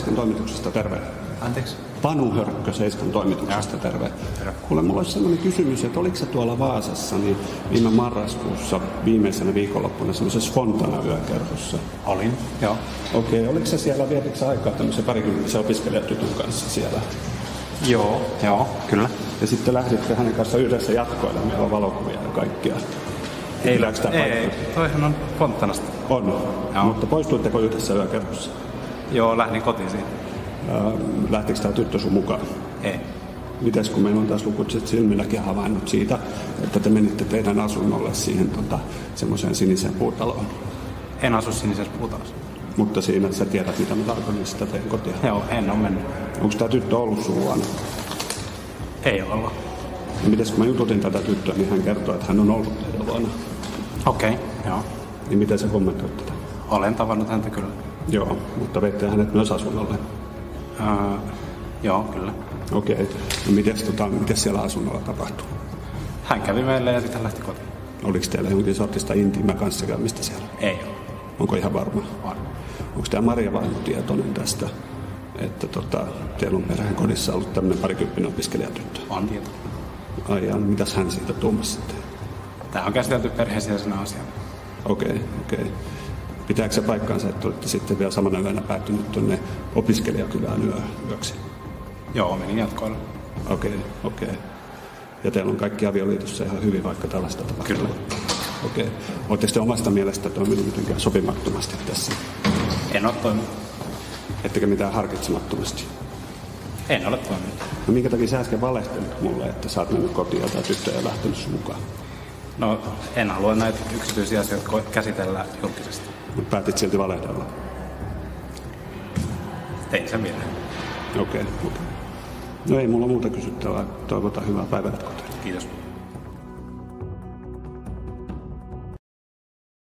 Seiskan toimituksesta, terve. Anteeksi? Panu Hörkkö Seiskan toimituksesta, terve. Kuule, mulla olisi sellainen kysymys, että oliko sä tuolla Vaasassa niin viime marraskuussa viimeisenä viikonloppuna semmoisessa Fontana-yökerhossa? Olin, joo. Okei, oliko sä siellä, vietitkö sä aikaa tämmöisen parikymppisen opiskelijatytön kanssa siellä? Joo, kyllä. Ja sitten lähditte hänen kanssa yhdessä jatkoille, meillä on valokuvia ja kaikkia. Ei, toihan on Fontanasta. On, joo. Mutta poistuitteko yhdessä yökerhossa? Joo, lähdin kotiin siitä. Lähtikö tämä tyttö sun mukaan? Ei. Mites kun meillä on taas lukutset silmilläkin havainnut siitä, että te menitte teidän asunnolle siihen semmoiseen siniseen puutaloon? En asu sinisessä puutalossa. Mutta siinä sä tiedät, mitä mä tarkoitan sitä teidän kotia. Joo, en ole mennyt. Onko tämä tyttö ollut sun luona? Ei ole ollut. Ja mites kun mä jututin tätä tyttöä, niin hän kertoi, että hän on ollut teidän luona. Okei, joo. Niin miten sä kommentoit tätä? Olen tavannut häntä kyllä. Joo, mutta veitte hänet myös asunnolle? Joo, kyllä. Okei. No mites siellä asunnolla tapahtui? Hän kävi meille ja sitten lähti kotiin. Oliko teillä jonkin sortista intiimä kanssakäymistä siellä? Ei ole. Onko ihan varma? On. Onko tämä Maria vaimo tietoinen tästä, että teillä on perheen kodissa ollut tämmöinen parikymppinen opiskelijatyttö? On tieto. Ai ja mitäs hän siitä tuumasi sitten? Tämä on käsitelty perheesiäisenä asiana. Okei. Pitääkö se paikkaansa, että olette sitten vielä samana yönä päättynyt tuonne opiskelijakylään yöksi? Joo, menin jatkoille. Okei. Ja teillä on kaikki avioliitossa ihan hyvin, vaikka tällaista tapahtuu? Kyllä. Okei. Oletteko te omasta mielestä toiminut mitenkään sopimattomasti tässä? En ole toiminut. Ettekö mitään harkitsemattomasti? En ole toiminut. No minkä takia sä äsken valehtelit mulle, että sä oot mennyt kotiin ja tyttö ja lähtenyt sun mukaan? No, en halua näitä yksityisiä asioita käsitellä julkisesti. Mutta päätit silti valehdella? Tein sen vielä. Okei. No ei mulla muuta kysyttävää. Toivotaan hyvää päivänjatkoa. Kiitos.